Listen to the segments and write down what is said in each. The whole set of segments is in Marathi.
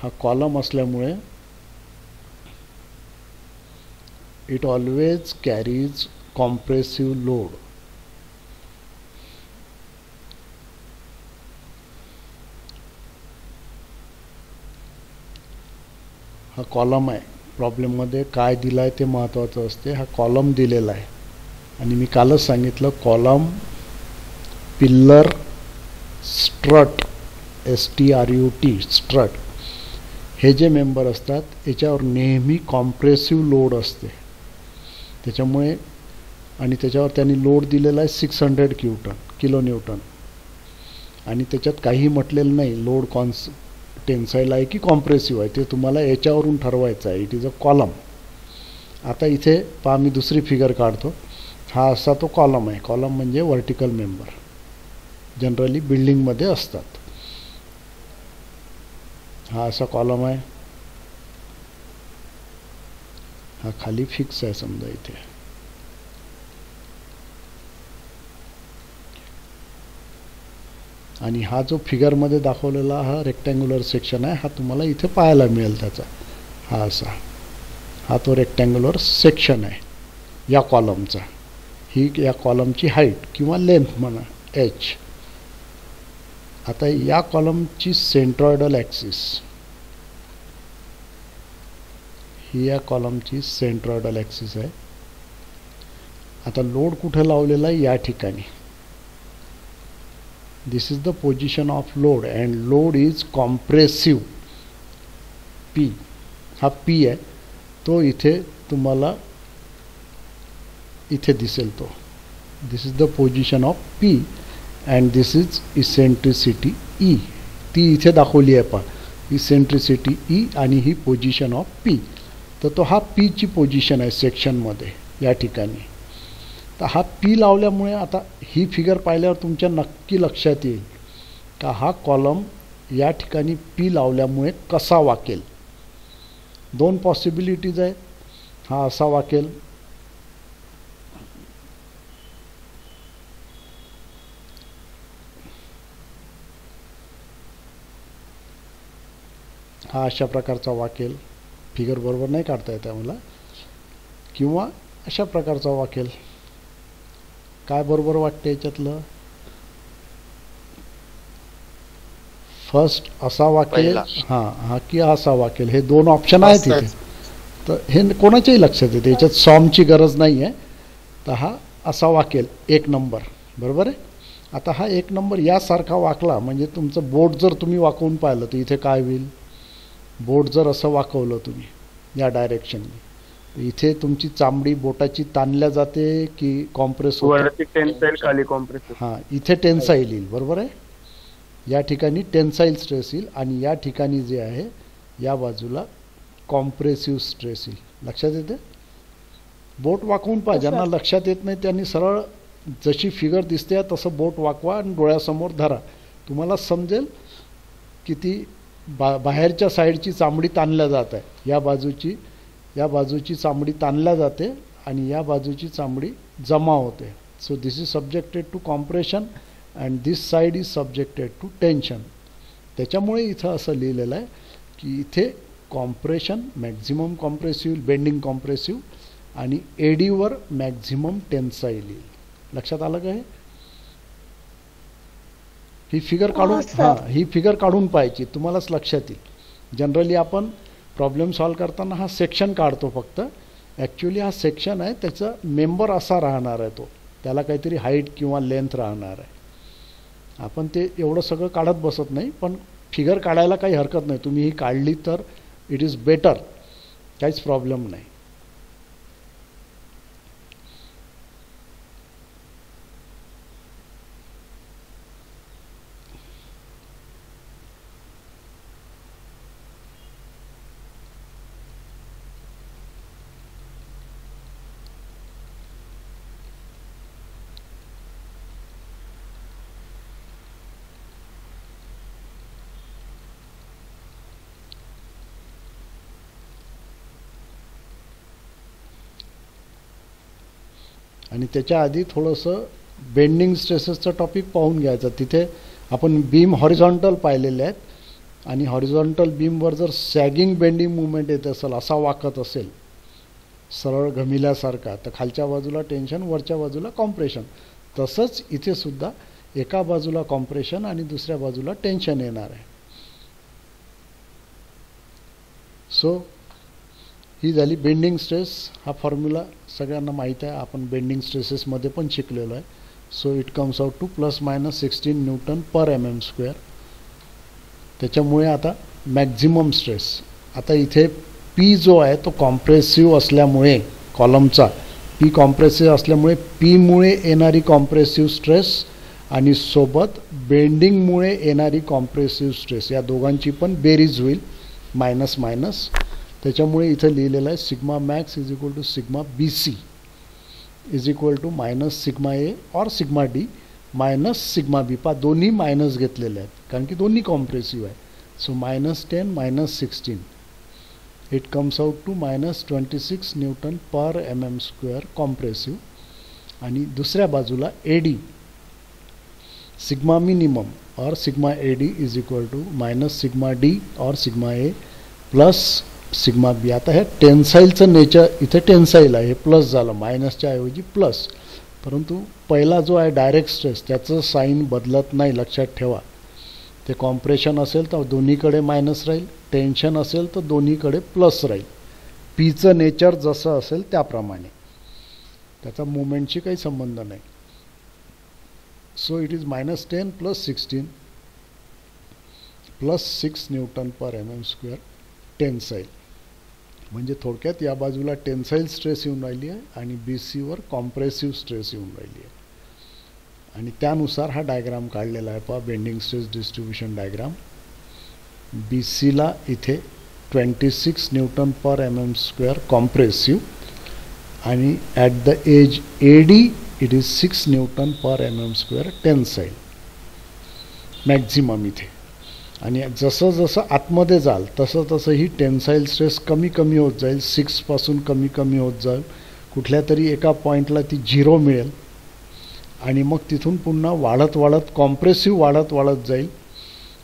हा कॉलम असल्यामुळे it always carries compressive load. हा कॉलम आहे. प्रॉब्लेममध्ये काय दिलं आहे ते महत्त्वाचं असते. हा कॉलम दिलेला आहे आणि मी कालच सांगितलं column, pillar, strut, STRUT strut, हे जे मेंबर असतात याच्यावर नेहमी कॉम्प्रेसिव्ह लोड असते. त्याच्यामुळे आणि त्याच्यावर त्यांनी लोड दिलेला आहे 600 किलो न्यूटन आणि त्याच्यात काही म्हटलेलं नाही लोड टेन्साईल आहे की कॉम्प्रेसिव्ह आहे, ते तुम्हाला याच्यावरून ठरवायचं आहे. It is a column. आता इथे पहा मी दुसरी फिगर काढतो. हा असा तो कॉलम आहे. कॉलम म्हणजे व्हर्टिकल मेंबर, जनरली बिल्डिंगमध्ये असतात. हा असा कॉलम आहे. हा खाली फिक्स आहे समजा इथे. आणि हा जो फिगरमध्ये दाखवलेला हा रेक्टँग्युलर सेक्शन आहे, हा तुम्हाला इथे पाहायला मिळेल त्याचा. हा असा हा तो रेक्टँग्युलर सेक्शन आहे या कॉलमचा. ही या कॉलमची हाईट किंवा लेंथ म्हणा h. आता या कॉलमची सेंट्रॉइडल ॲक्सिस, ही या कॉलमची सेंट्रॉइडल ॲक्सिस आहे. आता लोड कुठे लावलेला आहे? या ठिकाणी. This is the position of load and load is compressive. P हा P आहे, तो इथे तुम्हाला इथे दिसेल तो. This is the position of P and this is eccentricity E. ती इथे दाखवली आहे पहा, इसेंट्रिसिटी E आणि ही पोजिशन ऑफ P. तर तो हा P ची पोजिशन आहे सेक्शनमध्ये या ठिकाणी. तर हा P लावल्यामुळे आता ही फिगर पाहिल्यावर तुमच्या नक्की लक्षात येईल का हा कॉलम या ठिकाणी P लावल्यामुळे कसा वाकेल. दोन पॉसिबिलिटीज आहेत. हा असा वाकेल, हा अशा प्रकारचा वाकेल. फिगर बरोबर नाही काढता येत मला. किंवा अशा प्रकारचा वाकेल. काय बरोबर वाटते याच्यातलं? फर्स्ट असा वाकेल, हा की असा वाकेल, हे दोन ऑप्शन आहेत इथे. तर हे कोणाच्याही लक्षात येते, याच्यात सॉमची गरज नाही आहे. तर हा असा वाकेल 1 नंबर, बरोबर आहे. आता हा 1 नंबर यासारखा वाकला म्हणजे तुमचं बोट जर तुम्ही वाकवून पाहिलं तर इथे काय होईल? बोट जर असं वाकवलं तुम्ही या डायरेक्शनने, इथे तुमची चामडी बोटाची ताणल्या जाते की कॉम्प्रेस होते? टेन्साईल, खाली कॉम्प्रेस. हां, इथे टेन्साईल येईल, बरोबर आहे. या ठिकाणी टेन्साईल स्ट्रेस येईल आणि या ठिकाणी जे आहे या बाजूला कॉम्प्रेसिव्ह स्ट्रेस येईल. लक्षात येते? बोट वाकवून पहा. ज्यांना लक्षात येत नाही त्यांनी सरळ जशी फिगर दिसते तसं बोट वाकवा आणि डोळ्यासमोर धरा. तुम्हाला समजेल की ती बाहेरच्या साईडची चामडी ताणल्या जात आहे. या बाजूची चामडी ताणल्या जाते आणि या बाजूची चामडी जमा होते. So this is subjected to compression and this side is subjected to tension. त्याच्यामुळे इथं असं लिहिलेलं आहे की इथे compression, maximum compressive, bending compressive आणि एडीवर मॅक्झिमम टेन्साईल येईल. लक्षात आलं का? ही फिगर काढून, ही फिगर काढून पाहायची, तुम्हालाच लक्षात येईल. जनरली आपण प्रॉब्लेम सॉल्व करताना हा सेक्शन काढतो फक्त. ॲक्च्युली हा सेक्शन आहे, त्याचा मेंबर असा राहणार आहे, तो त्याला काहीतरी हाईट किंवा लेंथ राहणार आहे. आपण ते एवढं सगळं काढत बसत नाही, पण फिगर काढायला काही हरकत नाही. तुम्ही ही काढली तर इट इज बेटर, काहीच प्रॉब्लेम नाही. आणि त्याच्या आधी थोडंसं बेंडिंग स्ट्रेसेसचं टॉपिक पाहून घ्यायचं. तिथे आपण बीम हॉरिझॉन्टल पाहिलेले आहेत, आणि हॉरिझॉन्टल बीमवर जर सॅगिंग बेंडिंग मुवमेंट येत असेल, असा वाकत असेल सरळ घमिल्यासारखा, तर खालच्या बाजूला टेन्शन, वरच्या बाजूला कॉम्प्रेशन. तसंच इथे सुद्धा एका बाजूला कॉम्प्रेशन आणि दुसऱ्या बाजूला टेन्शन येणार आहे. सो ही झाली बेंडिंग स्ट्रेस. हा फॉर्म्युला सगळ्यांना माहीत आहे, आपण बेंडिंग स्ट्रेसेसमध्ये पण शिकलेलो आहे. So it comes out to ±16 newton per mm². त्याच्यामुळे आता मॅक्झिमम स्ट्रेस, आता इथे पी जो आहे तो कॉम्प्रेसिव्ह असल्यामुळे, कॉलमचा पी कॉम्प्रेसिव्ह असल्यामुळे पीमुळे येणारी कॉम्प्रेसिव्ह स्ट्रेस आणि सोबत बेंडिंगमुळे येणारी कॉम्प्रेसिव्ह स्ट्रेस, या दोघांची पण बेरीज होईल, मायनस मायनस. त्याच्यामुळे इथं लिहिलेलं आहे sigma max is equal to sigma B C is equal to minus sigma A और sigma D minus sigma B. पा दोन्ही मायनस घेतलेले आहेत कारण की दोन्ही कॉम्प्रेसिव्ह आहे. So -10 -16 it comes out to -26 newton per mm² compressive. आणि दुसऱ्या बाजूला एडी सिग्मा मिनिमम और sigma AD is equal to minus sigma D और sigma A plus sigma B. आता हे टेन्साईलचं नेचर, इथे टेन्साईल आहे, हे प्लस झालं, मायनसच्या ऐवजी प्लस. परंतु पहिला जो आहे डायरेक्ट स्ट्रेस, त्याचं साईन बदलत नाही, लक्षात ठेवा. ते कॉम्प्रेशन असेल तर दोन्हीकडे मायनस राहील, टेन्शन असेल तर दोन्हीकडे प्लस राहील. पीचं नेचर जसं असेल त्याप्रमाणे, त्याचा मुवमेंटशी काही संबंध नाही. So it is -10 + 16 + 6 newton per mm² tensile. म्हणजे थोडक्यात या बाजूला टेन्साईल स्ट्रेस येऊन राहिली आहे आणि बी सीवर कॉम्प्रेसिव्ह स्ट्रेस येऊन राहिली आहे. आणि त्यानुसार हा डायग्राम काढलेला आहे, पहा bending stress distribution diagram. B सीला इथे 26 न्यूटन पर mm² कॉम्प्रेसिव्ह आणि at the edge AD it is 6 newton per mm² tensile maximum इथे. आणि जसं जसं आतमध्ये जाल तसं तसं ही टेन्साईल स्ट्रेस कमी कमी होत जाईल, 6 पासून कमी कमी होत जाईल. कुठल्या तरी एका पॉईंटला ती 0 मिळेल आणि मग तिथून पुन्हा वाढत वाढत कॉम्प्रेसिव्ह वाढत वाढत जाईल,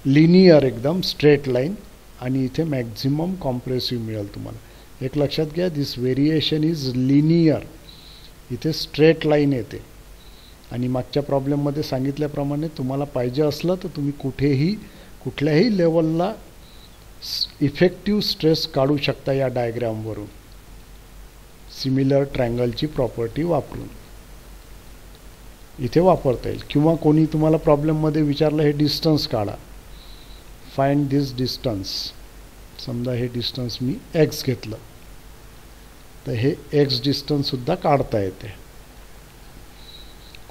लिनियर एकदम स्ट्रेट लाईन, आणि इथे मॅक्झिमम कॉम्प्रेसिव्ह मिळेल तुम्हाला. एक लक्षात घ्या, दिस व्हेरिएशन इज लिनियर. इथे स्ट्रेट लाईन येते. आणि मागच्या प्रॉब्लेममध्ये सांगितल्याप्रमाणे तुम्हाला पाहिजे असलं तर तुम्ही कुठल्याही लेवलला इफेक्टिव्ह स्ट्रेस काढू शकता या डायग्रामवरून, सिमिलर ट्रायंगलची प्रॉपर्टी वापरून इथे वापरता येईल. किंवा कोणी तुम्हाला प्रॉब्लेममध्ये विचारलं हे डिस्टन्स काढा, फाइंड दिस डिस्टन्स. समजा हे डिस्टन्स मी एक्स घेतलं तर हे एक्स डिस्टन्ससुद्धा काढता येते.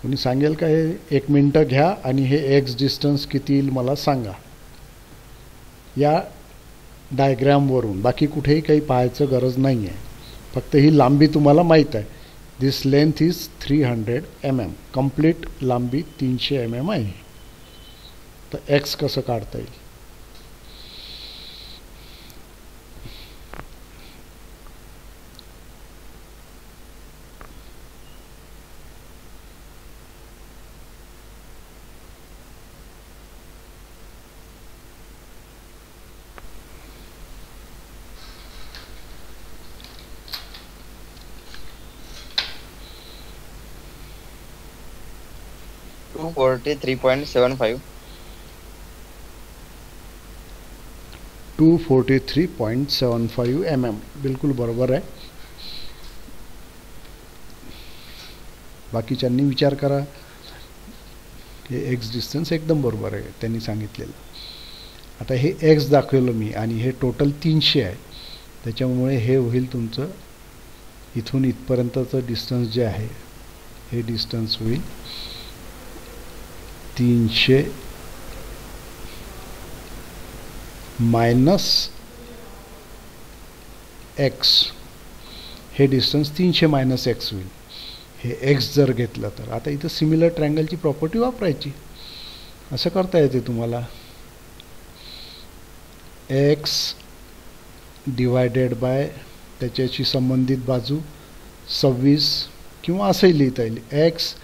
कोणी सांगेल का हे 1 मिनटं घ्या आणि हे एक्स डिस्टन्स किती येईल मला सांगा, या डायग्रामवरून. बाकी कुठेही काही पाहायचं गरज नाही आहे, फक्त ही लांबी तुम्हाला माहीत आहे. दिस लेंथ इज 300 mm, कंप्लीट लांबी 300 mm आहे. तर एक्स कसं काढता येईल? $243.75 243.75 mm बिलकुल बरोबर आहे. बाकीच्यांनी विचार करा. हे एक्स डिस्टन्स एकदम बरोबर आहे त्यांनी सांगितलेलं. आता हे एक्स दाखवलं मी आणि हे टोटल 300 आहे, त्याच्यामुळे हे होईल तुमचं इथून इथपर्यंतचं डिस्टन्स जे आहे हे डिस्टन्स होईल 300 मायनस एक्स. हे डिस्टन्स 300 मायनस एक्स होईल. हे एक्स जर घेतलं तर आता इथं सिमिलर ट्रायंगलची प्रॉपर्टी वापरायची. असं करता येते तुम्हाला. एक्स डिवायडेड बाय त्याच्याशी संबंधित बाजू 26 किंवा असंही लिहिता येईल, X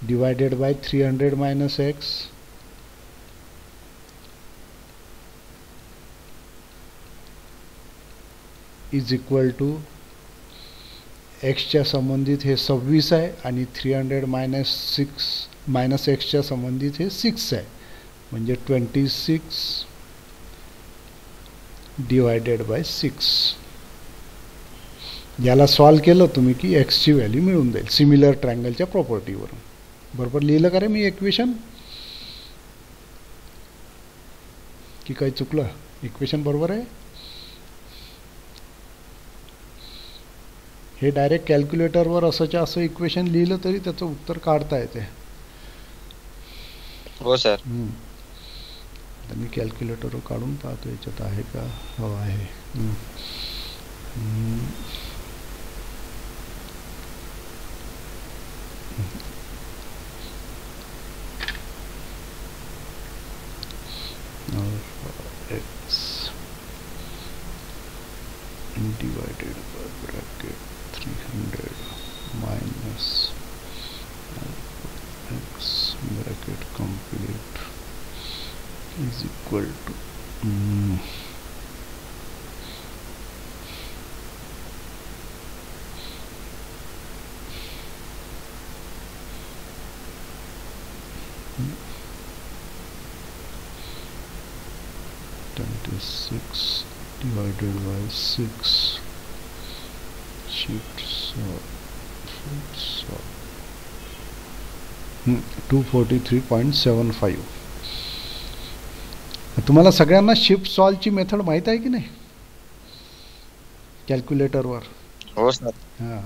divided by 300 minus X is equal to एक्सच्या संबंधित हे 26 आहे आणि 300 मायनस एक्सच्या संबंधित हे 6 आहे, म्हणजे 26 डिवायडेड बाय 6. याला सॉल्व केलं तुम्ही की एक्सची व्हॅल्यू मिळून जाईल सिमिलर ट्रायंगलच्या प्रॉपर्टीवरून. बरोबर लिहिलं का रे मी इक्वेशन की काही चुकलं? इक्वेशन बरोबर आहे. हे डायरेक्ट कॅल्क्युलेटरवर असंच्या असं इक्वेशन लिहिलं तरी त्याचं उत्तर काढता येते. हो सर. तर मी कॅल्क्युलेटरवर काढून पाहतो याच्यात आहे का. हो आहे. x divided by bracket 300 minus x bracket complete is equal to 26 divided by 6 shift so 243.75. तुम्हाला सगळ्यांना शिफ्ट सॉल्वची मेथड माहीत आहे की नाही कॅल्क्युलेटरवर? हो सर. हां,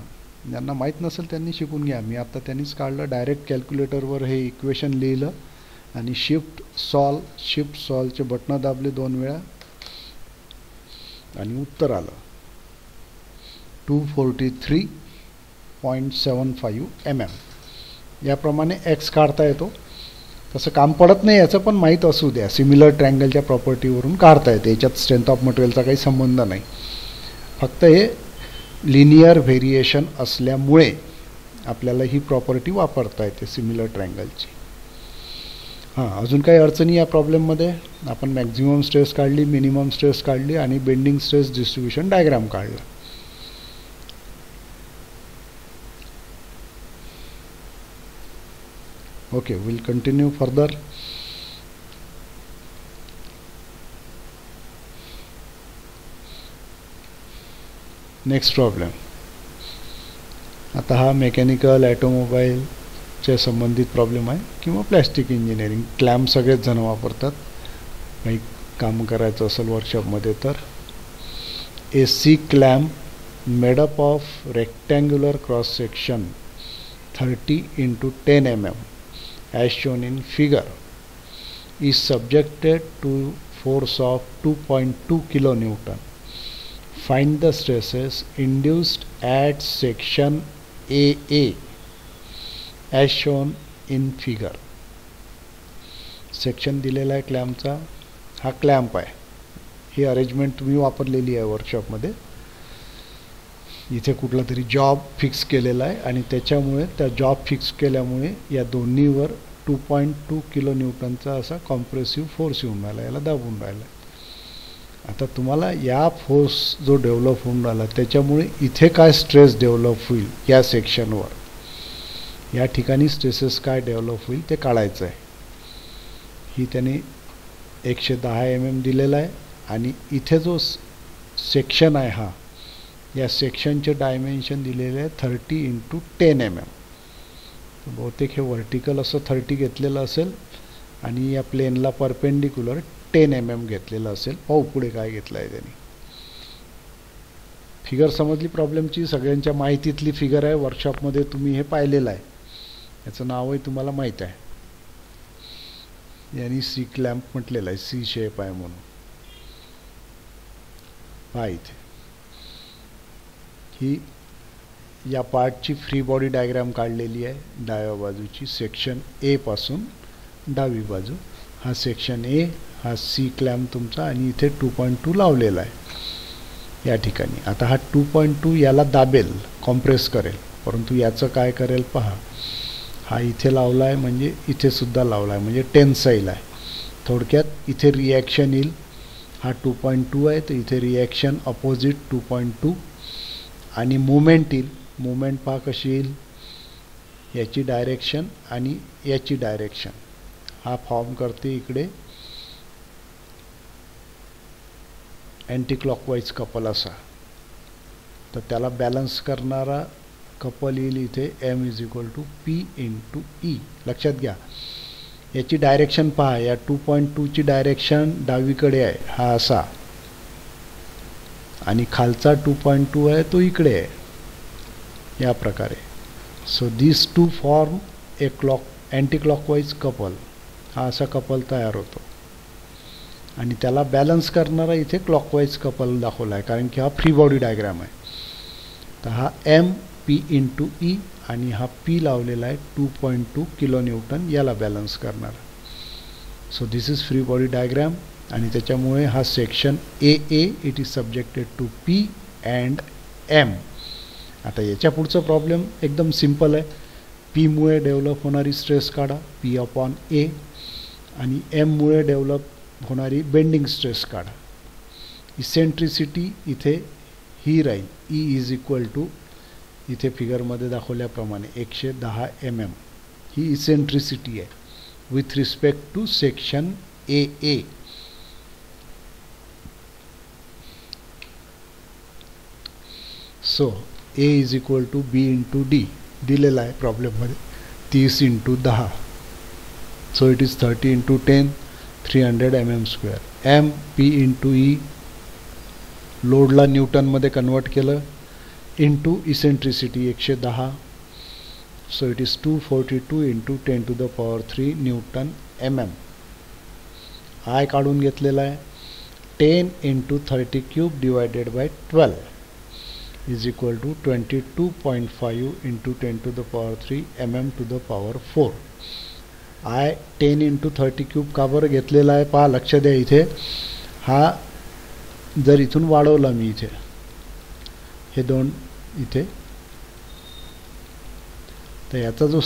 ज्यांना माहीत नसेल त्यांनी शिकून घ्या. मी आता त्यांनीच काढलं डायरेक्ट कॅल्क्युलेटरवर हे इक्वेशन लिहिलं आणि शिफ्ट सॉल्वचे बटणं दाबले 2 वेळा आणि उत्तर आलं 243.75 mm. याप्रमाणे एक्स काढता येतो. तसं काम पडत नाही याचं, पण माहीत असू द्या. सिमिलर ट्रायंगलच्या प्रॉपर्टीवरून काढता येते. याच्यात स्ट्रेंथ ऑफ मटेरियलचा काही संबंध नाही. फक्त हे लिनियर व्हेरिएशन असल्यामुळे आपल्याला ही प्रॉपर्टी वापरता येते सिमिलर ट्रायंगलची. हां, अजून काही अडचणी या प्रॉब्लेममध्ये? आपण मॅक्झिमम स्ट्रेस काढली, मिनिमम स्ट्रेस काढली आणि बेंडिंग स्ट्रेस डिस्ट्रीब्युशन डायग्राम काढला. Okay, will continue further. Next problem. आता हा मेकॅनिकल, ऑटोमोबाईल च्या संबंधित प्रॉब्लेम आहे किंवा प्लॅस्टिक इंजिनिअरिंग. क्लॅम्प सगळेच जण वापरतात काही काम करायचं असेल वर्कशॉपमध्ये तर. A C clamp made up of rectangular cross section 30 into 10 mm as shown in figure is subjected to force of 2.2 kilonewton. Find the stresses induced at section AA as shown in figure. Section दिलेला आहे क्लॅम्पचा. हा क्लॅम्प आहे. ही अरेंजमेंट तुम्ही वापरलेली आहे वर्कशॉपमध्ये. इथे कुठला तरी जॉब फिक्स केलेला आहे आणि त्याच्यामुळे त्या जॉब फिक्स केल्यामुळे या दोन्हीवर 2.2 किलोन्यूटनचा असा कॉम्प्रेसिव्ह फोर्स येऊन राहिला, याला दाबून राहिला. आता तुम्हाला या फोर्स जो डेव्हलप होऊन राहिला त्याच्यामुळे इथे काय स्ट्रेस डेव्हलप होईल या सेक्शनवर, या ठिकाणी स्ट्रेसेस काय डेव्हलप होईल ते काढायचं आहे. ही त्याने 110 mm दिलेला आहे आणि इथे जो सेक्शन आहे हा, या सेक्शनचे डायमेन्शन दिलेले आहे 30 into 10 mm. बहुतेक हे व्हर्टिकल असं 30 घेतलेलं असेल आणि या प्लेनला परपेंडिक्युलर 10 mm घेतलेलं असेल. पाहू पुढे काय घेतलं आहे त्यांनी. फिगर समजली प्रॉब्लेमची? सगळ्यांच्या माहितीतली फिगर आहे. वर्कशॉपमध्ये तुम्ही हे पाहिलेलं आहे. याचं नावही तुम्हाला माहीत आहे. यांनी सी क्लॅम्प म्हटलेलं आहे, सी शेप आहे म्हणून. पहा इथे ही या पार्टची फ्री बॉडी डायग्राम काढलेली आहे. डाव्या बाजूची सेक्शन ए पासून डावी बाजू. हा सेक्शन ए, हा सी क्लॅम्प तुमचा आणि इथे 2.2 लावलेला आहे या ठिकाणी. आता हा 2.2 याला दाबेल, कॉम्प्रेस करेल, परंतु याचं काय करेल पहा. हा इथे लावला आहे म्हणजे इथे सुद्धा लावला आहे म्हणजे टेन्साईल आहे. थोडक्यात इथे रिॲक्शन येईल हा 2.2 आहे, तर इथे रिॲक्शन अपोजिट 2.2 आणि मुवमेंट येईल. मुवमेंट पहा कशी येईल, याची डायरेक्शन आणि याची डायरेक्शन हा फॉर्म करते इकडे अँटी क्लॉकवाईज कपल असा. तर त्याला बॅलन्स करणारा कपल येईल इथे m = p × e. लक्षात घ्या, याची डायरेक्शन पहा, या 2.2 ची डायरेक्शन डावीकडे आहे, हा असा, आणि खालचा 2.2 आहे तो इकडे आहे, या प्रकारे. So this to form a anti clockwise couple. हा असा कपल तयार होतो आणि त्याला बॅलन्स करणारा इथे क्लॉकवाईज कपल दाखवला आहे, कारण की हा फ्री बॉडी डायग्राम आहे. तर हा m p × e आणि हा p लावलेला आहे 2.2 किलो न्यूटन, याला बॅलन्स करणार. So this is free body diagram आणि त्याच्यामुळे हा section AA it is subjected to p and m. आता याच्या पुढचा प्रॉब्लेम एकदम सिंपल आहे. p मुळे डेव्हलप होणारी स्ट्रेस काढा P/A आणि m मुळे डेव्हलप होणारी बेंडिंग स्ट्रेस काढा. इसेंट्रिसिटी इथे ही राहील, E = इथे फिगरमध्ये दाखवल्याप्रमाणे 110 mm. ही इसेंट्रिसिटी आहे with respect to section AA. So A = B × D दिलेला आहे प्रॉब्लेममध्ये 30 × 10. So it is 30 × 10 300 mm². m p × E लोडला न्यूटनमध्ये कन्वर्ट केलं into eccentricity 110. So it is 242 × 10⁻³ Newton mm. I काढून घेतलेला आहे 10 × 30³ / 12 is equal to 22.5 × 10⁻³ mm⁴. I 10 × 30³ का बरं घेतलेला आहे पहा, लक्ष द्या. इथे हा जर इथून वाढवला मी, इथे हे दोन इथे, तर याचा जो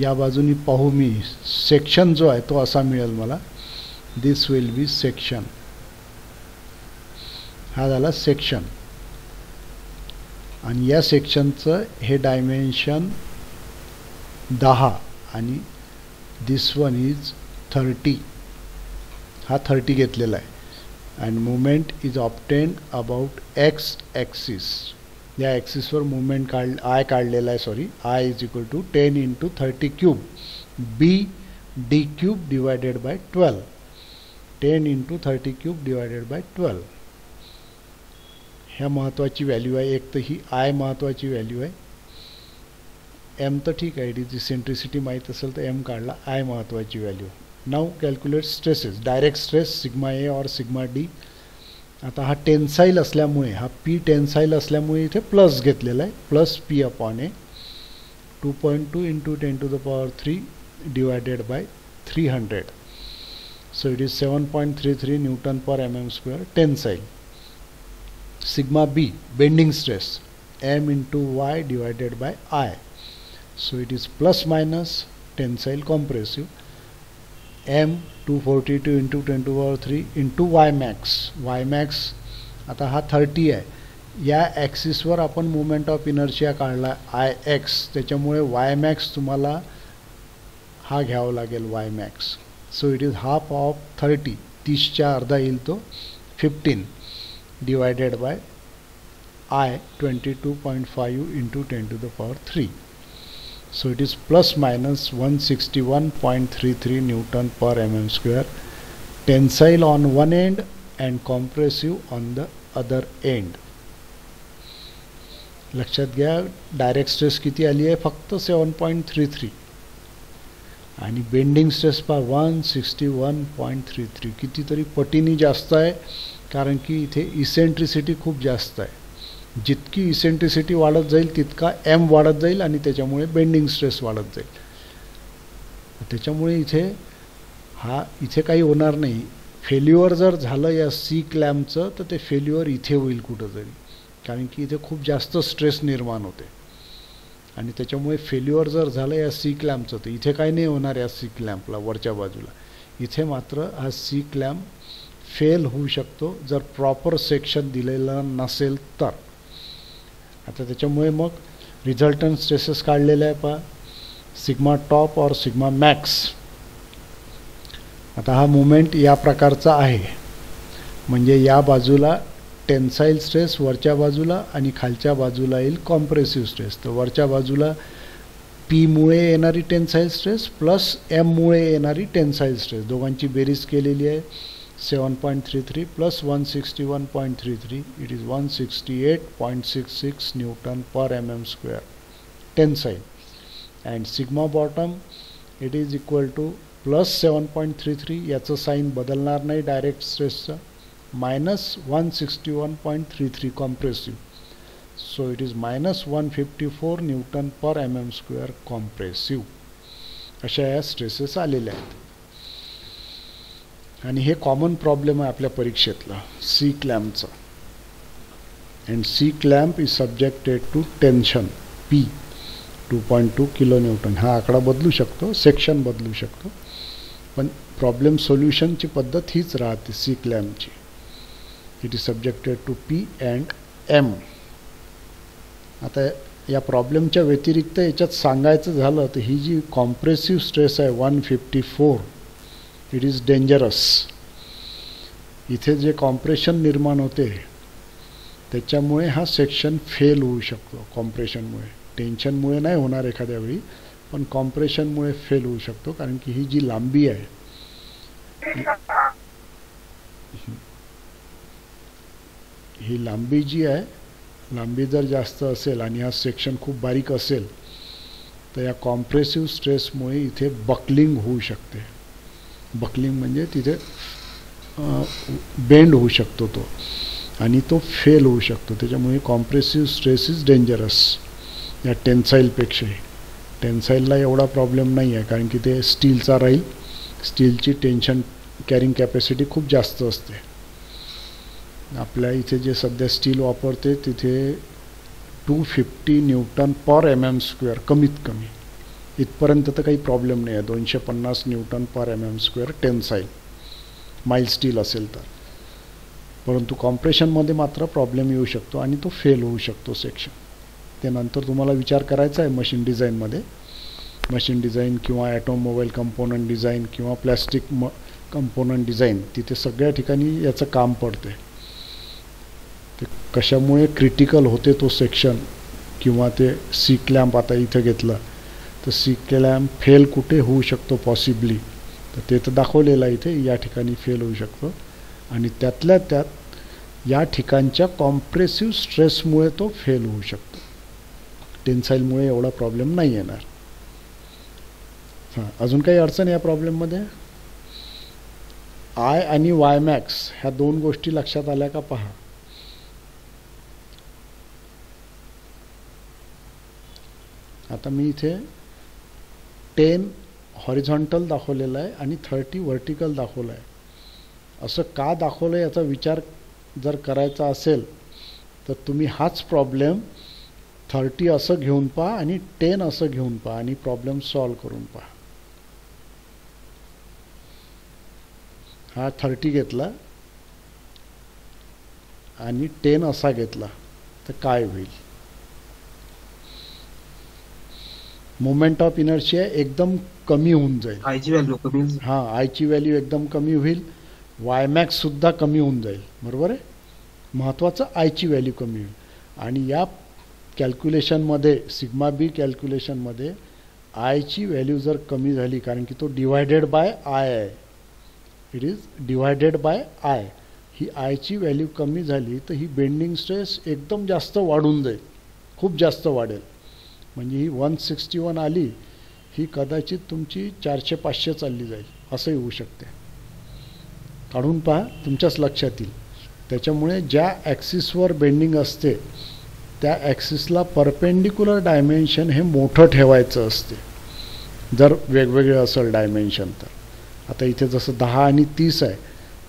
या बाजूनी पाहू मी सेक्शन जो आहे तो असा मिळेल मला. दिस विल बी सेक्शन. हा झाला सेक्शन आणि या सेक्शनचं हे डायमेन्शन 10 आणि दिस वन इज 30. हा 30 घेतलेला आहे and movement is obtained about x axis. या ॲक्सिसवर मुवमेंट I काढलेला आहे, सॉरी. I = 10 × 30³ B d³ / 12. 10 × 30³ / 12. ह्या महत्त्वाची व्हॅल्यू आहे. एक तर ही I महत्त्वाची व्हॅल्यू आहे. m तर ठीक आहे, इट इसेंट्रिसिटी माहीत असेल तर m काढला. I महत्त्वाची value. Now calculate stresses. Direct stress σA और σD. आता हा टेन्साईल असल्यामुळे, हा P टेन्साईल असल्यामुळे इथे प्लस घेतलेला आहे, plus P/A. 2.2 × 10⁻³ / 300. So it is 7.33 Nm/mm² tensile. σB bending stress m × y / I. So it is plus minus tensile compressive m 242 × 10⁻³ × y max. y max आता हा 30 आहे. या ॲक्सिसवर आपण मोमेंट ऑफ इनर्शिया काढला Ix, त्याच्यामुळे y max तुम्हाला हा घ्यावा लागेल y max. So it is half of 30. 30च्या अर्धा येईल तो 15 / I 22.5 × 10⁻³. So it is plus minus 161.33 Nm/mm², tensile on one end and compressive on the other end. लक्षात घ्या, डायरेक्ट स्ट्रेस किती आली आहे, फक्त 7.33 आणि बेंडिंग स्ट्रेस पहा 161.33, कितीतरी पटीने जास्त आहे, कारण की इथे इसेंट्रिसिटी खूप जास्त आहे. जितकी इसेंट्रिसिटी वाढत जाईल तितका m वाढत जाईल आणि त्याच्यामुळे बेंडिंग स्ट्रेस वाढत जाईल. त्याच्यामुळे इथे काही होणार नाही. फेल्युअर जर झालं या C क्लॅम्पचं तर ते फेल्युअर इथे होईल कुठंतरी, कारण की इथे खूप जास्त स्ट्रेस निर्माण होते आणि त्याच्यामुळे फेल्युअर जर झालं या C क्लॅम्पचं तर इथे काही नाही होणार या C क्लॅम्पला वरच्या बाजूला. इथे मात्र हा C क्लॅम्प फेल होऊ शकतो जर प्रॉपर सेक्शन दिलेलं नसेल तर. आता त्याच्यामुळे मग रिझल्टंट स्ट्रेसेस काढलेले आहे पहा, सिग्मा टॉप और सिग्मा मॅक्स. आता हा मोमेंट या प्रकारचा आहे, म्हणजे या बाजूला टेन्साईल स्ट्रेस वरच्या बाजूला आणि खालच्या बाजूला येईल कॉम्प्रेसिव्ह स्ट्रेस. तर वरच्या बाजूला पी मुळे येणारी टेन्साईल स्ट्रेस प्लस एम मुळे येणारी टेन्साईल स्ट्रेस दोघांची बेरीज केलेली आहे. 7.33 plus 161.33 it is 168.66 newton per mm² tensile. And sigma bottom it is equal to plus 7.33, याचं साईन बदलणार नाही डायरेक्ट स्ट्रेसचं, minus 161.33 compressive. So it is minus 154 newton per mm² compressive. अशा या स्ट्रेसेस आलेल्या आहेत. आणि हे कॉमन प्रॉब्लेम आहे आपल्या परीक्षेतला सी क्लॅम्पचा. And C clamp is subjected to tension P 2.2 kilo newton. हा आकडा बदलू शकतो, सेक्शन बदलू शकतो, पण प्रॉब्लेम सोल्युशनची पद्धत हीच राहते सी क्लॅम्पची. It is subjected to P and M. आता या प्रॉब्लेमच्या व्यतिरिक्त याच्यात सांगायचं झालं तर ही जी कॉम्प्रेसिव्ह स्ट्रेस आहे 154 इट इज डेंजरस. इथे जे कॉम्प्रेशन निर्माण होते त्याच्यामुळे हा सेक्शन फेल होऊ शकतो. कॉम्प्रेशनमुळे, टेन्शनमुळे नाही होणार एखाद्या वेळी, पण कॉम्प्रेशनमुळे फेल होऊ शकतो. कारण की ही जी लांबी आहे ही लांबी जी आहे, लांबी जर जास्त असेल आणि हा सेक्शन खूप बारीक असेल तर या कॉम्प्रेसिव्ह स्ट्रेसमुळे इथे बकलिंग होऊ शकते. बकलिंग म्हणजे तिथे बेंड होऊ शकतो तो, आणि तो फेल होऊ शकतो. त्याच्यामुळे कॉम्प्रेसिव्ह स्ट्रेस इज डेंजरस या टेन्साईलपेक्षाही. टेन्साईलला एवढा प्रॉब्लेम नाही आहे कारण की ते स्टीलचा राहील, स्टीलची टेन्शन कॅरिंग कॅपॅसिटी खूप जास्त असते. आपल्या इथे जे सध्या स्टील वापरते तिथे 250 न्यूटन पर mm² कमीत कमी, इथपर्यंत तर काही प्रॉब्लेम नाही आहे. 250 Newton per mm² tensile mild steel असेल तर. परंतु कॉम्प्रेशनमध्ये मात्र प्रॉब्लेम येऊ शकतो आणि तो फेल होऊ शकतो सेक्शन. त्यानंतर तुम्हाला विचार करायचा आहे मशीन डिझाईनमध्ये, मशीन डिझाईन किंवा ॲटोमोबाईल कंपोनंट डिझाईन किंवा प्लॅस्टिक कंपोनंट डिझाईन, तिथे सगळ्या ठिकाणी याचं काम पडते. ते कशामुळे क्रिटिकल होते तो सेक्शन किंवा ते सी क्लॅम्प आता इथं घेतलं तर सी क्लॅम्प फेल कुठे होऊ शकतो पॉसिबली, तर ते तर दाखवलेलं आहे इथे. या ठिकाणी फेल होऊ शकतो आणि त्यातल्या त्यात या ठिकाणच्या कॉम्प्रेसिव्ह स्ट्रेसमुळे तो फेल होऊ शकतो. टेन्साईलमुळे एवढा प्रॉब्लेम नाही येणार. हां, अजून काही अडचण या प्रॉब्लेममध्ये? आय आणि वाय मॅक्स ह्या दोन गोष्टी लक्षात आल्या का पहा. आता मी इथे 10 हॉरिझॉन्टल दाखवलेलं आहे आणि 30 व्हर्टिकल दाखवलं आहे. असं का दाखवलं याचा विचार जर करायचा असेल तर तुम्ही हाच प्रॉब्लेम 30 असं घेऊन पहा आणि 10 असं घेऊन पहा आणि प्रॉब्लेम सॉल्व करून पहा. हा 30 घेतला आणि 10 असा घेतला तर काय होईल? मोमेंट ऑफ इनर्शिया एकदम कमी होऊन जाईल. आयची व्हॅल्यू कमी. हां, आयची व्हॅल्यू एकदम कमी होईल. वाय मॅक्स सुद्धा कमी होऊन जाईल. बरोबर आहे. महत्त्वाचं आयची व्हॅल्यू कमी होईल. आणि या कॅल्क्युलेशनमध्ये सिग्मा बी कॅल्क्युलेशनमध्ये आयची व्हॅल्यू जर कमी झाली, कारण की तो डिवायडेड बाय आय आहे, it is divided by I, ही आयची व्हॅल्यू कमी झाली तर ही बेंडिंग स्ट्रेस एकदम जास्त वाढून जाईल, खूप जास्त वाढेल. म्हणजे ही 161 आली, ही कदाचित तुमची 400-500 चालली जाईल, असंही होऊ शकते. काढून पहा, तुमच्याच लक्षात येईल. त्याच्यामुळे ज्या ॲक्सिसवर बेंडिंग असते त्या ॲक्सिसला परपेंडिक्युलर डायमेन्शन हे मोठं ठेवायचं असते जर वेगवेगळे असेल डायमेन्शन तर. आता इथे जसं 10 आणि 30 आहे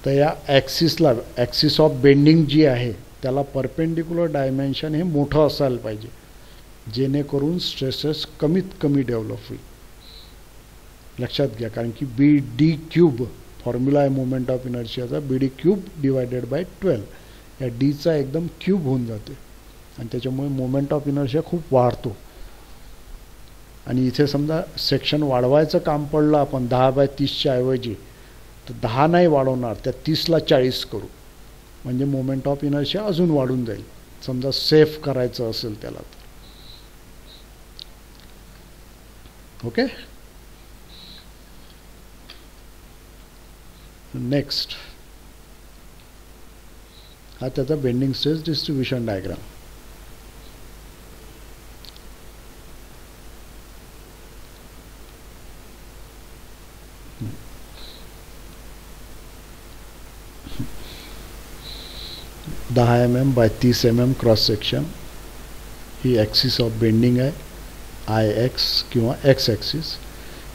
तर या ॲक्सिसला, ॲक्सिस ऑफ बेंडिंग जी आहे त्याला परपेंडिक्युलर डायमेन्शन हे मोठं असायला पाहिजे, जेणेकरून स्ट्रेसेस कमीत कमी डेव्हलप होईल. लक्षात घ्या, कारण की BD³ फॉर्म्युला आहे मोमेंट ऑफ इनर्शियाचा B D cube divided by 12. या डीचा एकदम क्यूब होऊन जाते आणि त्याच्यामुळे मोमेंट ऑफ इनर्शिया खूप वाढतो. आणि इथे समजा सेक्शन वाढवायचं काम पडलं आपण 10/30च्या ऐवजी तर 10 नाही वाढवणार, त्या 30ला 40 करू म्हणजे मोमेंट ऑफ इनर्शिया अजून वाढून जाईल, समजा सेफ करायचं असेल त्याला तर. ओके. नेक्स्ट हा त्याचा बेंडिंग स्ट्रेस डिस्ट्रीब्यूशन डायग्राम. दहा mm by 30 mm cross section. ही ॲक्सिस ऑफ बेंडिंग आहे IX किंवा X ॲक्सिस.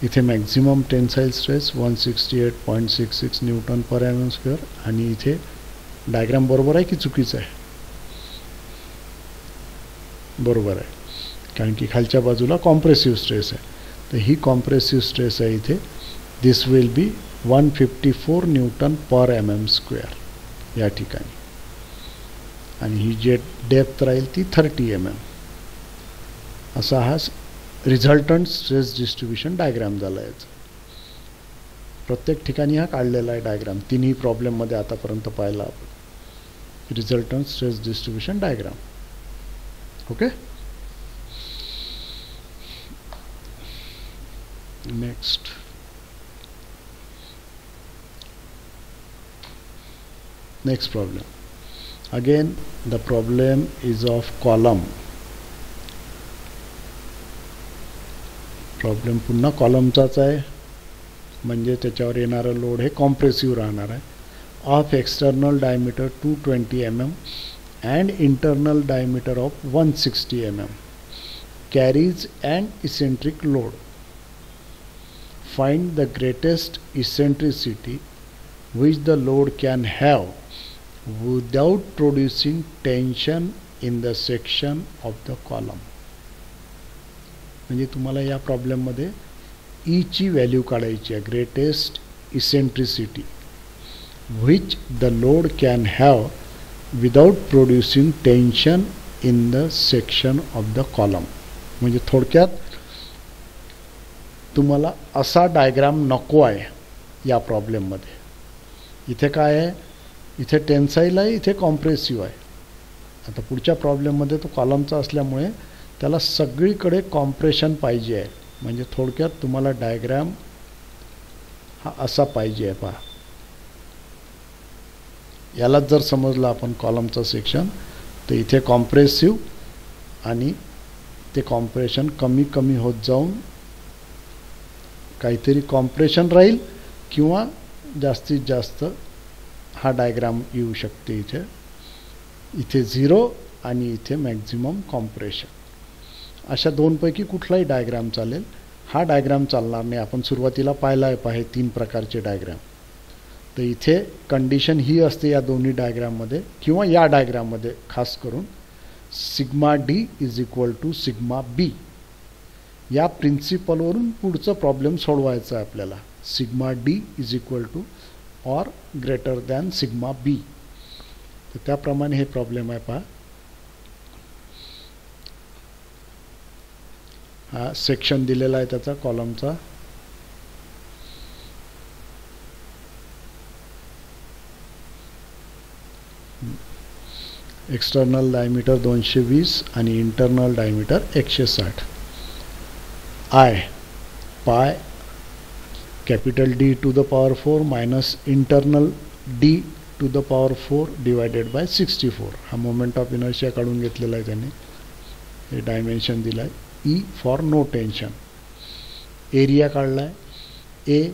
इथे maximum tensile stress 168.66 newton per mm square. आणि इथे डायग्राम बरोबर आहे की चुकीचं आहे? बरोबर आहे, कारण की खालच्या बाजूला कॉम्प्रेसिव्ह स्ट्रेस आहे. तर ही कॉम्प्रेसिव्ह स्ट्रेस आहे इथे. This will be 154 newton per mm square या ठिकाणी. आणि ही जे डेप्थ राहील ती 30 mm. असा हा रिझल्टंट स्ट्रेस डिस्ट्रीब्यूशन डायग्राम झाला याचा. प्रत्येक ठिकाणी हा काढलेला आहे डायग्राम, तिन्ही प्रॉब्लेममध्ये आतापर्यंत पाहिला आपण. Resultant stress distribution diagram. Okay. Next problem. Again the problem is of column. Problem पुन्हा कॉलमचाच आहे, म्हणजे त्याच्यावर येणारा लोड हे कॉम्प्रेसिव्ह राहणार आहे. Of external diameter 220 mm and internal diameter of 160 mm carries an eccentric load. Find the greatest eccentricity which the load can have without producing tension in the section of the column. म्हणजे तुम्हाला या प्रॉब्लेममध्ये ई ची व्हॅल्यू काढायची आहे, greatest eccentricity which the load can have without producing tension in the section of the column. म्हणजे थोडक्यात तुम्हाला असा डायग्राम नको आहे या प्रॉब्लेममध्ये. इथे काय आहे, इथे टेन्साईल आहे, इथे कॉम्प्रेसिव्ह आहे. आता पुढच्या प्रॉब्लेममध्ये तो कॉलमचा असल्यामुळे त्याला सगळीकडे कॉम्प्रेशन पाहिजे आहे. म्हणजे थोडक्यात तुम्हाला डायग्राम हा असा पाहिजे आहे. पहा, यालाच जर समजलं आपण कॉलमचा सेक्शन, तर इथे कॉम्प्रेसिव्ह आणि ते कॉम्प्रेशन कमी कमी होत जाऊन काहीतरी कॉम्प्रेशन राहील किंवा जास्तीत जास्त हा डायग्राम येऊ शकते. इथे 0 आणि इथे मॅक्झिमम कॉम्प्रेशन. अशा दोनपैकी कुठलाही डायग्राम चालेल. हा डायग्राम चालणार नाही. आपण सुरुवातीला पाहिला आहे पहा 3 प्रकारचे डायग्राम. तर इथे कंडिशन ही असते या दोन्ही डायग्राममध्ये किंवा या डायग्राममध्ये खास करून sigma D is equal to sigma B. या प्रिन्सिपलवरून पुढचं प्रॉब्लेम सोडवायचा आहे आपल्याला. Sigma D is equal to or greater than sigma B. तर त्याप्रमाणे हे प्रॉब्लेम आहे. पहा, हा सेक्शन दिलेला आहे त्याचा कॉलमचा. एक्सटर्नल डायमीटर 220 आणि internal diameter 160. I pi capital D to the power 4 minus internal D to the power 4 divided by 64. हा मोमेंट ऑफ इनर्शिया काढून घेतलेला आहे त्यांनी. हे डायमेन्शन दिलं आहे. E for no tension. Area काढला आहे. A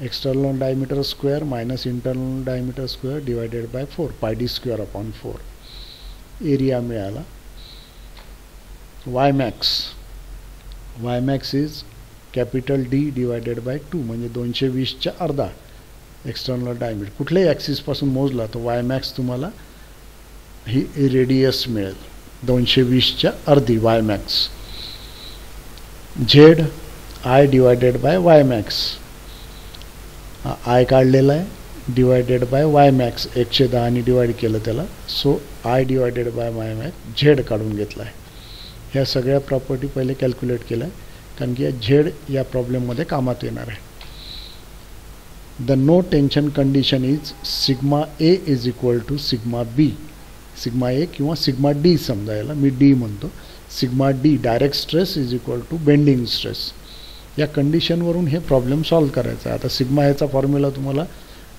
external diameter square minus internal diameter square divided by 4 pi D square upon 4. Area मिळाला. Y max is capital D divided by 2 म्हणजे 220च्या अर्धा एक्सटर्नल डायमीटर. कुठल्याही ॲक्सिसपासून मोजला तर वाय मॅक्स तुम्हाला ही रेडियस मिळेल 220च्या अर्धी Y max. Z I divided by Y max. I काढलेला आहे डिवायडेड बाय वाय मॅक्स 110 ने डिवाइड केलं त्याला, so I divided by Y max Z काढून घेतला आहे. ह्या सगळ्या प्रॉपर्टी पहिले कॅल्क्युलेट केल्या कारण की या झेड या प्रॉब्लेममध्ये कामात येणार आहे. The no tension condition is sigma A is equal to sigma B. Sigma A किंवा सिग्मा डी समजायला मी डी म्हणतो. Sigma D direct stress is equal to bending stress. या कंडिशनवरून हे प्रॉब्लेम सॉल्व करायचा आहे. आता सिग्मा एचा फॉर्म्युला तुम्हाला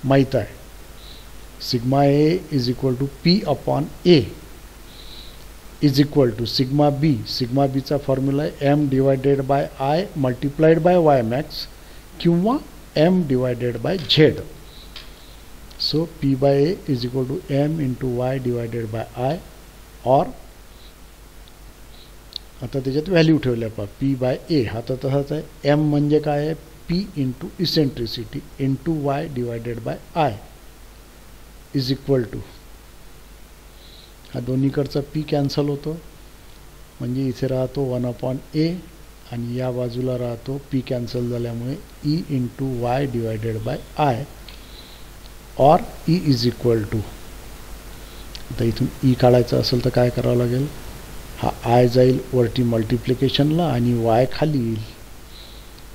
माहीत आहे. Sigma A is equal to P upon A is equal to sigma B. Sigma बीचा फॉर्म्युला आहे M divided by I multiplied by Y max किंवा M divided by Z. So P by A is equal to M into Y divided by I और आता त्याच्यात व्हॅल्यू ठेवल्या पहा पी बाय ए हा तर तसाच आहे. एम म्हणजे काय आहे P into eccentricity into Y divided by I is equal to हा दोन्हीकडचा पी कॅन्सल होतो म्हणजे इथे राहतो 1 अपॉन ए आणि या बाजूला राहतो पी कॅन्सल झाल्यामुळे E into Y divided by I और ई इज इक्वल टू आता इथून ई काढायचं असेल तर काय करावं लागेल हा आय जाईल वरती मल्टिप्लिकेशनला आणि वाय खाली येईल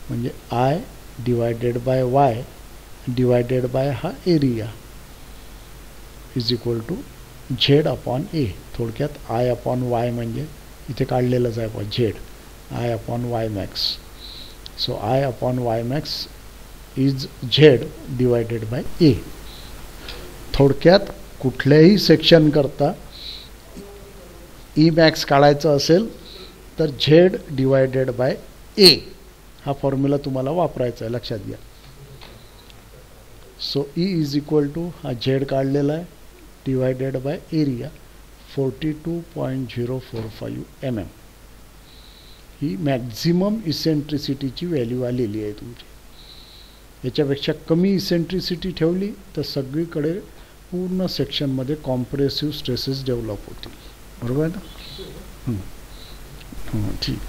म्हणजे I divided by Y divided by हा area is equal to Z upon A. थोडक्यात आय अपॉन वाय म्हणजे इथे काढलेलंच आहे पण Z I upon Y max. So I upon Y max is Z divided by A. थोडक्यात कुठल्याही सेक्शन करता ई मॅक्स काढायचं असेल तर झेड डिवायडेड बाय ए हा फॉर्म्युला तुम्हाला वापरायचा आहे लक्षात घ्या. So E is equal to हा झेड काढलेला आहे डिवायडेड बाय एरिया 42.045 mm. ही मॅक्झिमम इसेंट्रिसिटीची व्हॅल्यू आलेली आहे तुमची. याच्यापेक्षा कमी इसेंट्रिसिटी ठेवली तर सगळीकडे पूर्ण सेक्शनमध्ये कॉम्प्रेसिव्ह स्ट्रेसेस डेव्हलप होतील. बरोबर आहे ना. ठीक.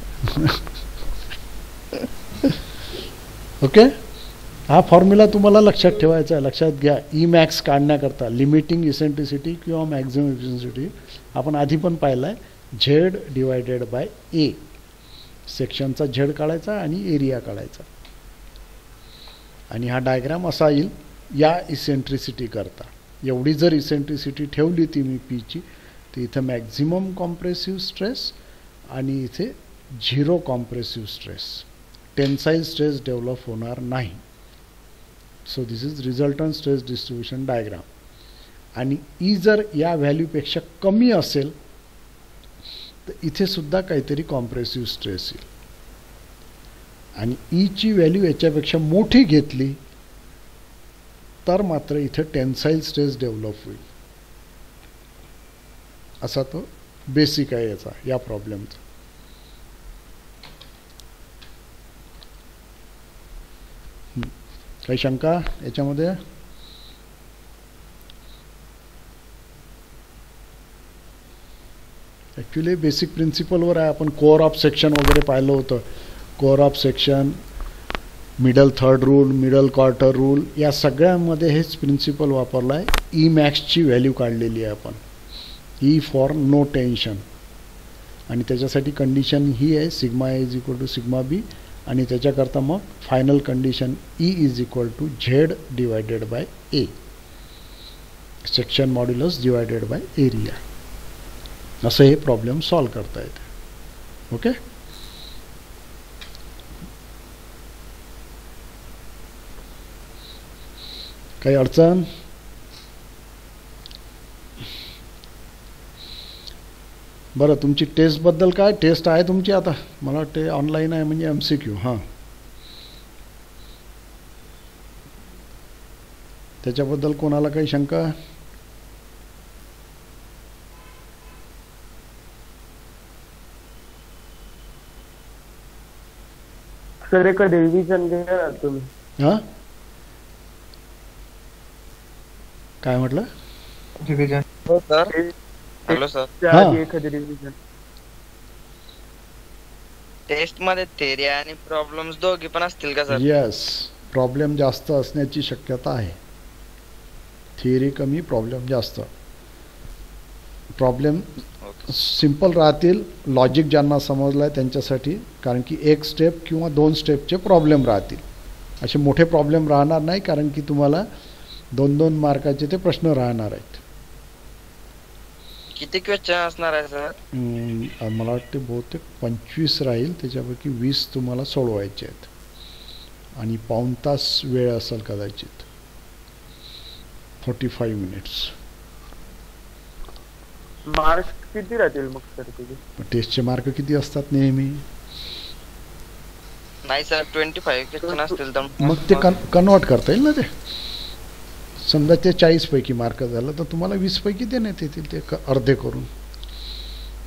ओके हा फॉर्म्युला तुम्हाला लक्षात ठेवायचा आहे. लक्षात घ्या ई मॅक्स काढण्याकरता लिमिटिंग इसेंट्रिसिटी किंवा मॅक्झिमम इसेंट्रिसिटी आपण आधी पण पाहिला आहे झेड डिवायडेड बाय ए. सेक्शनचा झेड काढायचा आणि एरिया काढायचा आणि हा डायग्राम असा येईल या इसेंट्रिसिटी करता. एवढी जर इसेंट्रिसिटी ठेवली ती मी पीची तर इथं मॅक्झिमम कॉम्प्रेसिव्ह स्ट्रेस आणि इथे zero compressive stress tensile stress develop होणार नाही. So this is resultant stress distribution diagram. आणि ई जर या व्हॅल्यूपेक्षा कमी असेल तर इथे सुद्धा काहीतरी कॉम्प्रेसिव्ह स्ट्रेस येईल आणि ईची व्हॅल्यू याच्यापेक्षा मोठी घेतली तर मात्र इथे टेन्साईल स्ट्रेस डेव्हलप होईल. असा तो बेसिक आहे याचा या प्रॉब्लेमचा. काही शंका याच्यामध्ये? ॲक्च्युली बेसिक प्रिन्सिपलवर आहे. आपण कोअर ऑफ सेक्शन वगैरे पाहिलं होतं. Core of section middle third rule middle quarter rule या सगळ्यामध्ये हेच प्रिन्सिपल वापरला आहे. ई मॅक्सची व्हॅल्यू काढलेली आहे आपण ई फॉर नो टेन्शन आणि त्याच्यासाठी कंडिशन ही आहे sigma A is equal to sigma B आणि त्याच्याकरता मग final condition E is equal to Z divided by A section modulus divided by area. असं हे प्रॉब्लेम सॉल्व करता येते. ओके काही अडचण? बरं तुमची टेस्टबद्दल काय? टेस्ट आहे तुमची आता मला वाटते ऑनलाईन आहे म्हणजे MCQ. हां त्याच्याबद्दल कोणाला काही शंका? सर एक रिव्हिजन घ्या तुम्ही. हां काय म्हटलं? रिव्हिजन हो सर. Hello sir. एखादी रिव्हिजन टेस्ट मध्ये थेरी आणि प्रॉब्लेम्स दोघे पण असतील का सर? यस प्रॉब्लेम जास्त असण्याची शक्यता आहे. थिअरी कमी, प्रॉब्लेम जास्त. प्रॉब्लेम ओके सिंपल राहतील लॉजिक ज्यांना समजलं आहे त्यांच्यासाठी, कारण की एक स्टेप किंवा 2 स्टेपचे प्रॉब्लेम राहतील. असे मोठे प्रॉब्लेम राहणार नाही, कारण की तुम्हाला 2-2 मार्काचे ते प्रश्न राहणार आहेत. किती क्वेश्चन असणार आहे सर? मला वाटते बहुतेक 25 राहील, त्याच्यापैकी 20 तुम्हाला सोडवायचे आहेत आणि पाऊण तास वेळ असेल कदाचित, 45 मिनिट्स. मार्क्स किती राहतील मग सर तुझे? टेस्टचे मार्क किती असतात नेहमी? नाही सर 25 क्वेश्चन असतील तर मग ते कन्वर्ट करता येईल ना. ते समजा ते 40 पैकी मार्क झालं तर तुम्हाला 20 पैकी देण्यात येतील ते अर्धे करून,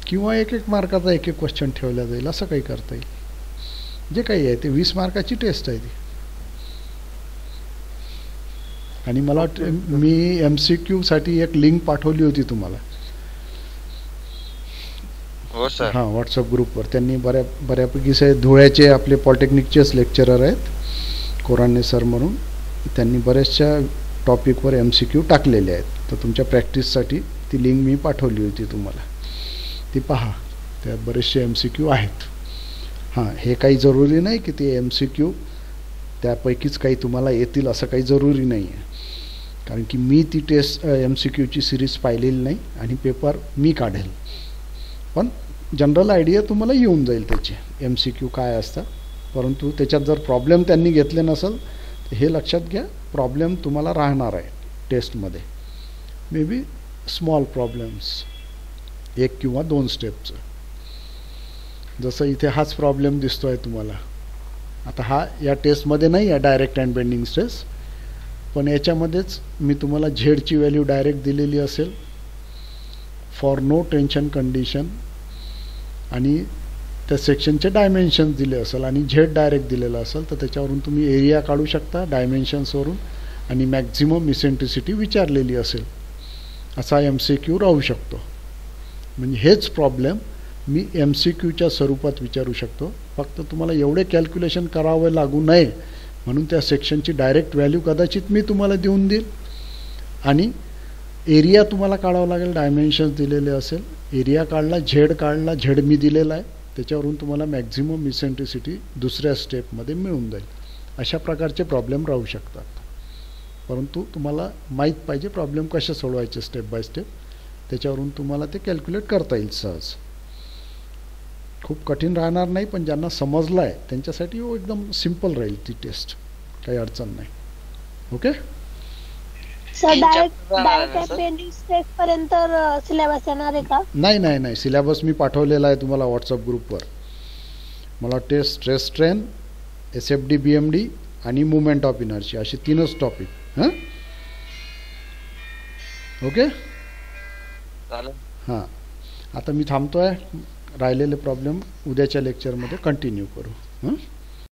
किंवा 1-1 मार्काचा 1-1 क्वेश्चन ठेवला जाईल, असं काही करता येईल. जे काही आहे ते 20 मार्काची टेस्ट आहे ती. आणि मला वाटतं मी MCQ साठी एक लिंक पाठवली होती तुम्हाला. हो सर. हां, व्हॉट्सअप ग्रुपवर. त्यांनी बऱ्यापैकी धुळ्याचे आपले पॉलिटेक्निकचेच लेक्चरर आहेत, कोराणे सर म्हणून. त्यांनी बऱ्याचशा टॉपिकवर MCQ टाकलेले आहेत. तर तुमच्या प्रॅक्टिससाठी ती लिंक मी पाठवली होती तुम्हाला, ती पहा. त्यात बरेचसे MCQ आहेत. हां, हे काही जरुरी नाही की ते MCQ त्यापैकीच काही तुम्हाला येतील असं काही जरुरी नाही आहे, कारण की मी ती टेस्ट MCQची सिरीज पाहिलेली नाही आणि पेपर मी काढेल. पण जनरल आयडिया तुम्हाला येऊन जाईल त्याची MCQ काय असतात. परंतु त्याच्यात जर प्रॉब्लेम त्यांनी घेतले नसेल तर हे लक्षात घ्या, प्रॉब्लेम तुम्हाला राहणार आहे टेस्टमध्ये. मे बी स्मॉल प्रॉब्लेम्स, 1 किंवा 2 स्टेपचं. जसं इथे हाच प्रॉब्लेम दिसतो आहे तुम्हाला. आता हा या टेस्टमध्ये नाही आहे डायरेक्ट अँड बेंडिंग स्ट्रेस, पण याच्यामध्येच मी तुम्हाला झेडची व्हॅल्यू डायरेक्ट दिलेली असेल फॉर नो टेन्शन कंडिशन, आणि त्या सेक्शनचे डायमेन्शन्स दिले असेल आणि झेड डायरेक्ट दिलेला असेल, तर त्याच्यावरून तुम्ही एरिया काढू शकता डायमेन्शन्सवरून, आणि मॅक्झिमम इसेंट्रिसिटी विचारलेली असेल असा MCQ राहू शकतो. म्हणजे हेच प्रॉब्लेम मी MCQच्या स्वरूपात विचारू शकतो. फक्त तुम्हाला एवढे कॅल्क्युलेशन करावे लागू नये म्हणून त्या सेक्शनची डायरेक्ट व्हॅल्यू कदाचित मी तुम्हाला देऊन देईल, आणि एरिया तुम्हाला काढावा लागेल. डायमेन्शन्स दिलेले असेल, एरिया काढला, झेड काढला, झेड मी दिलेला आहे, त्याच्यावरून तुम्हाला मॅक्झिमम इसेंट्रिसिटी दुसऱ्या स्टेपमध्ये मिळून जाईल. अशा प्रकारचे प्रॉब्लेम राहू शकतात. परंतु तुम्हाला माहीत पाहिजे प्रॉब्लेम कसे सोडवायचे स्टेप बाय स्टेप, त्याच्यावरून तुम्हाला ते कॅल्क्युलेट करता येईल सहज. खूप कठीण राहणार नाही, पण ज्यांना समजलं आहे त्यांच्यासाठी एकदम सिंपल राहील ती टेस्ट, काही अडचण नाही. ओके सर, तीन डायरेक्ट chapter राहणार आहे ना, डायरेक्ट सर? बेंडिंग स्ट्रेस पर्यंत सिलेबस येणार आहे का? नाही, सिलेबस मी पाठवलेला आहे तुम्हाला व्हॉट्सअप ग्रुपवर. मला वाटते स्ट्रेस स्ट्रेन, SFD BMD आणि मुवमेंट ऑफ इनर्शी असे 3च टॉपिक. हां, ओके. चालेल. हां, आता मी थांबतो आहे. राहिलेले प्रॉब्लेम उद्याच्या लेक्चरमध्ये कंटिन्यू करू. हां.